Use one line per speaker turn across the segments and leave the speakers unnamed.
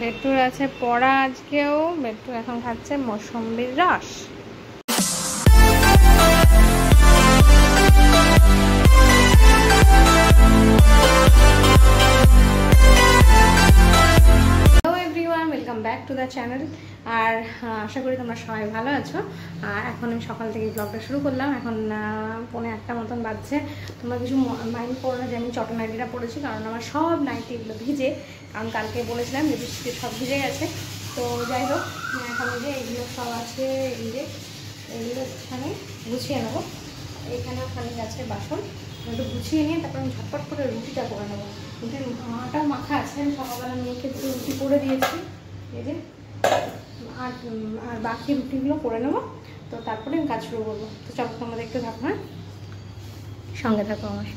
বেট্টুর আছে পড়া আজকেও। বেট্টু এখন খাচ্ছে মৌসম্বির রস। Welcome back to the channel. আর আশা করি তোমরা সবাই ভালো আছো। আর এখন আমি সকাল থেকে ব্লগটা শুরু করলাম। এখন 1:45 মতন বাজছে। তোমরা কিছু মাইন্ড করো না যে আমি চট নাইটিটা পরেছি, কারণ আমার সব নাইটিগুলো ভিজে, কারণ কালকে বলেছিলাম যে বৃষ্টিতে সব ভিজে গেছে। তো যাই হোক, এখন যে এইগুলো সব আছে, এইগুলো এখানে গুছিয়ে নেবো। এইখানে ওখানে আছে বাসন, একটু গুছিয়ে নিয়ে তারপর আমি ঝটপট করে রুটিটা করে নেবো। রুটির আটাও মাখা আছে, আমি সকালবেলা মেয়েকে রুটি করে দিয়েছি এই যে। আর বাকি রুটিগুলো করে নেবো, তো তারপরে আমি কাজ শুরু করবো। তো চলো তোমরা দেখতে থাকো, হ্যাঁ, সঙ্গে থাকো আমার।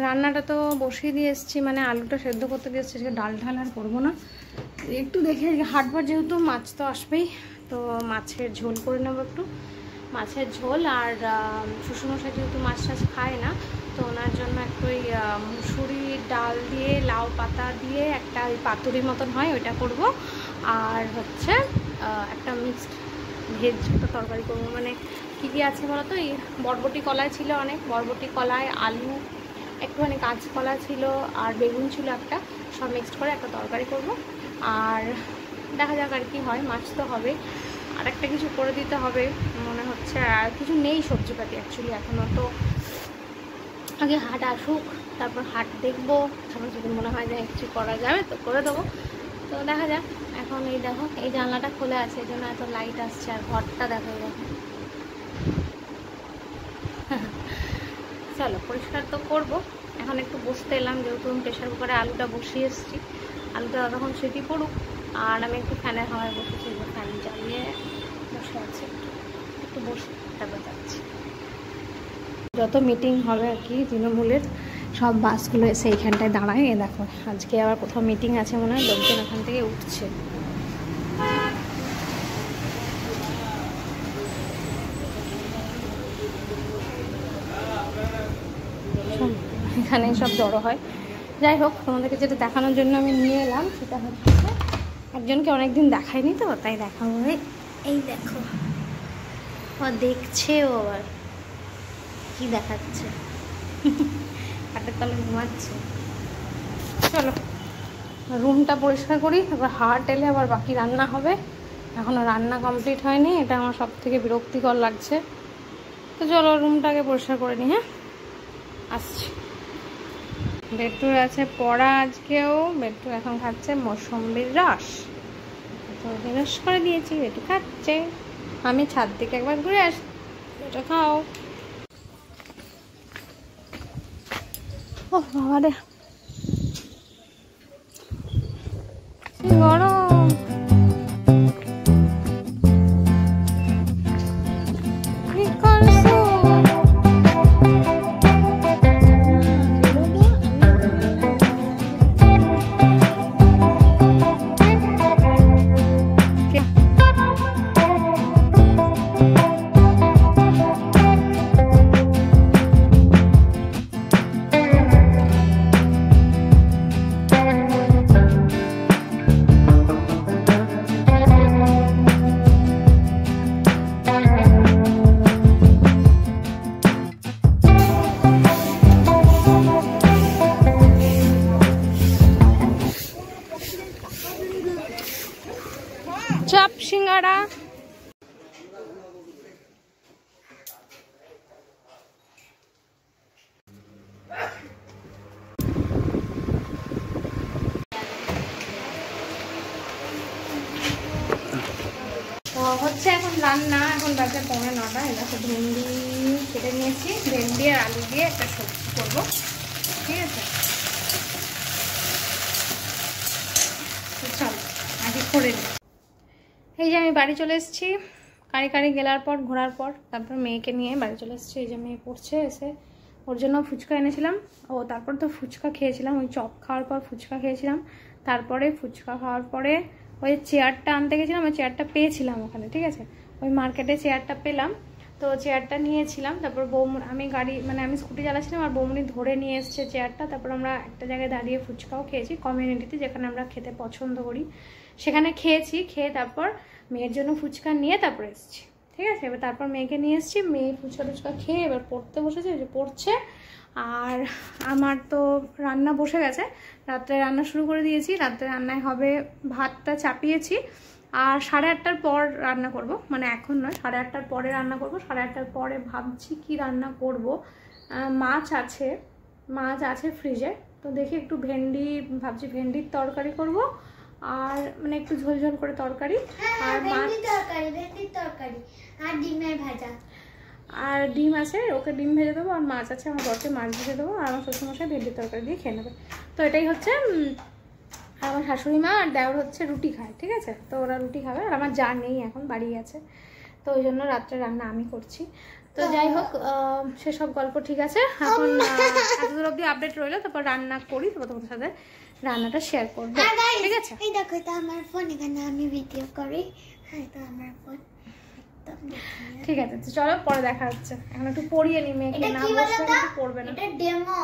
রান্নাটা তো বসিয়ে দিয়ে এসেছি, মানে আলুটা সেদ্ধ করতে দিয়ে এসেছি। ডাল ঢাল আর করবো না, একটু দেখে হাটবার, যেহেতু মাছ তো আসবেই, তো মাছের ঝোল করে নেবো একটু। মাছের ঝোল আর শ্বশুরমশাই যেহেতু মাছ টাছ খায় না, তো ওনার জন্য একটু ওই মুসুরি ডাল দিয়ে লাউ পাতা দিয়ে একটা ওই পাতুরি মতন হয়, ওইটা করব। আর হচ্ছে একটা মিক্সড ভেজ একটা তরকারি করবো। মানে কী কী আছে বলো তো, এই বরবটি কলাই ছিল অনেক, বরবটি কলাই, আলু, একটুখানি কাঁচকলা ছিল আর বেগুন ছিল একটা, সব মিক্সড করে একটা তরকারি করব। আর দেখা যাক আর কি হয়, মাছ তো হবে, আর একটা কিছু করে দিতে হবে মনে হচ্ছে। আর কিছু নেই সবজিপাতি অ্যাকচুয়ালি এখনও, তো আগে হাট আসুক, তারপর হাট দেখবো, তারপর যদি মনে হয় যে কিছু করা যাবে তো করে দেবো। তো দেখা যাক। এখন এই দেখো, এই জানলাটা খোলা আছে, এই জন্য এত লাইট আসছে। আর ঘরটা দেখো, দেখো চলো পরিষ্কার তো করবো। এখন একটু বসতে এলাম, যেহেতু আমি প্রেশার কুকারে আলুটা বসিয়ে এসেছি। আলুটা তখন সিটি পড়ুক, আর আমি একটু ফ্যানের হাওয়ায় বসেছি, ফ্যান জ্বালিয়ে বসে আছি, একটু বসে তারপর যাচ্ছি। যত মিটিং হবে আর কি তৃণমূলের, সব বাসগুলো এসে এইখানটায় দাঁড়ায়। এ দেখো, আজকে আবার কোথাও মিটিং আছে মনে হয়, লোকজন এখান থেকে উঠছে। এখানে সব জড়ো হয়। যাই হোক, তোমাদেরকে যেটা দেখানোর জন্য আমি নিয়ে এলাম সেটা হচ্ছে, একজনকে অনেকদিন দেখাইনি তো, তাই দেখাবো। এই দেখো, ও দেখছে, ও আবার কি দেখাচ্ছে, হাতের তলে ঘুমাচ্ছে। চলো রুমটা পরিষ্কার করি, তারপর হাট এলে আবার বাকি রান্না হবে। এখনও রান্না কমপ্লিট হয়নি, এটা আমার সব থেকে বিরক্তিকর লাগছে। তো চলো রুমটাকে পরিষ্কার করে নিই, হ্যাঁ, আসছি। বেট্টুর আছে পড়া আজকেও। বেট্টু এখন খাচ্ছে মৌসম্বির রস, তো রস করে দিয়েছি, বেট্টু খাচ্ছে। আমি ছাদ থেকে একবার ঘুরে আসি, এটা খাও। ও বাবা রে, গরম। টাটা। তো হচ্ছে এখন রান্না, এখন বাজে 9:45। এরকম ভেন্ডি কেটে নিয়েছি, ভেন্ডি আর আলু দিয়ে একটা সবজি করবো, ঠিক আছে। চল আগে করে নিই। এই যে আমি বাড়ি চলে এসেছি, কারি গেলার পর ঘোরার পর তারপর মেয়েকে নিয়ে বাড়ি চলে এসেছি। এই যে মেয়ে পড়ছে, এসে ওর জন্য ফুচকা এনেছিলাম। ও তারপর তো ফুচকা খেয়েছিলাম, ওই চপ খাওয়ার পর ফুচকা খেয়েছিলাম। তারপরে ফুচকা খাওয়ার পরে ওই চেয়ারটা আনতে গেছিলাম, ওই চেয়ারটা পেয়েছিলাম ওখানে, ঠিক আছে। ওই মার্কেটে চেয়ারটা পেলাম, তো চেয়ারটা নিয়েছিলাম। তারপর আমি আমি স্কুটি চালাচ্ছিলাম আর বৌমনি ধরে নিয়ে এসছে চেয়ারটা। তারপর আমরা একটা জায়গায় দাঁড়িয়ে ফুচকাও খেয়েছি, কমিউনিটিতে, যেখানে আমরা খেতে পছন্দ করি সেখানে খেয়েছি। খেয়ে তারপর মেয়ের জন্য ফুচকা নিয়ে তারপর এসেছি, ঠিক আছে। এবার তারপর মেয়েকে নিয়ে এসেছি, মেয়ে ফুচকা খেয়ে এবার পড়তে বসেছে, যে পড়ছে। আর আমার তো রান্না বসে গেছে, রাত্রে রান্না শুরু করে দিয়েছি। রাত্রে রান্নায় হবে, ভাতটা চাপিয়েছি, আর 8:30টার পর রান্না করব, মানে এখন নয়, 8:30টার পরে রান্না করব। 8:30টার পরে ভাবছি কি রান্না করব। মাছ আছে ফ্রিজে, তো দেখি একটু ভাবছি ভেন্ডির তরকারি করব, আর মানে একটু ঝোল করে তরকারি, আর
ভেন্ডির তরকারি আর ডিমের ভাজা,
আর ডিম আছে, ওকে ডিম ভেজে দেবো। আর মাছ আছে, আমার বরকে মাছ ভেজে দেবো, আর আমার শ্বশুরমশাই ভেন্ডির তরকারি দিয়ে খেয়ে নেবে। তো এটাই হচ্ছে। আর আমার শাশুড়ি মা আর দেওর হচ্ছে রুটি খায়, ঠিক আছে। তো ওরা রুটি খাবে, আর আমার যা নেই, এখন বাড়ি আছে, তো ওই জন্য রাত্রে রান্না আমি করছি। তো যাই হোক, সেসব গল্প ঠিক আছে। এখন এতদূর অবধি আপডেট রইলো, তারপর রান্না করি, তারপর তোমাদের সাথে রান্নাটা শেয়ার করবো, ঠিক আছে।
এই দেখো, এটা আমার ফোন, এখানে আমি ভিডিও করি। হ্যাঁ, এটা আমার ফোন,
ঠিক আছে। তো চলো পরে দেখা হচ্ছে। এখন একটু পড়িয়ে নি মেয়েকে, না বসলে একটু পড়বে না।
এটা ডেমো।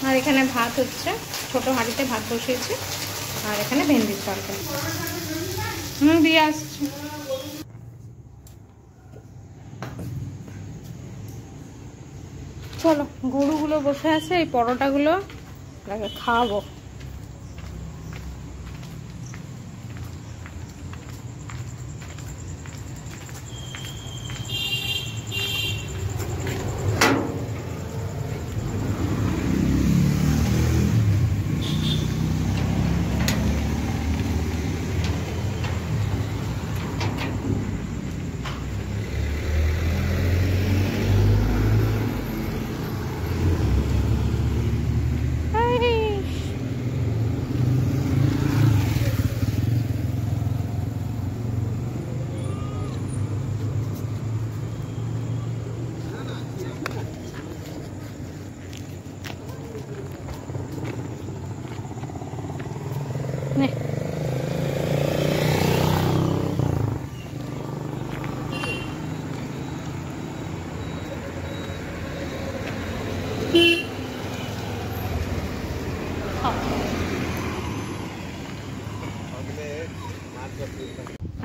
আর এখানে ভাত হচ্ছে, ছোট হাঁড়িতে ভাত বসিয়েছি, আর এখানে ভেন্ডির তরকারি দিয়ে আসছি। চলো, গরুগুলো বসে আছে, এই পরোটাগুলো খাওয়াবো।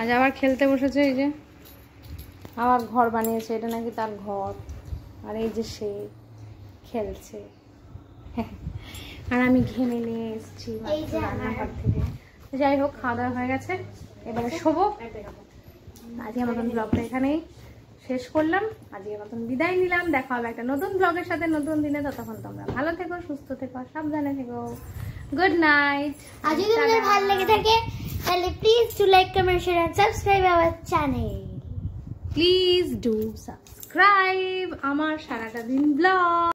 আজ আবার খেলতে বসেছে, এই যে আবার ঘর বানিয়েছে, এটা নাকি তার ঘর। আর এই যে সে খেলছে, আর আমি ঘেমে নিয়ে এসেছি রান্নাঘর থেকে। যাই হোক, খাওয়া দাওয়া হয়ে গেছে, এবারে শোবো। আজকে মতন ব্লগটা এখানেই শেষ করলাম, আজকে মতন বিদায় নিলাম। দেখা হবে একটা নতুন ব্লগের সাথে নতুন দিনে। ততক্ষণ তোমরা ভালো থেকো, সুস্থ থেকো, সাবধানে থেকো। Good night.
আর যদি তোমাদের ভালো লেগে থাকে তাহলে please do like, comment, share and subscribe our channel.
Please do subscribe আমার সারাটা দিন ব্লগ।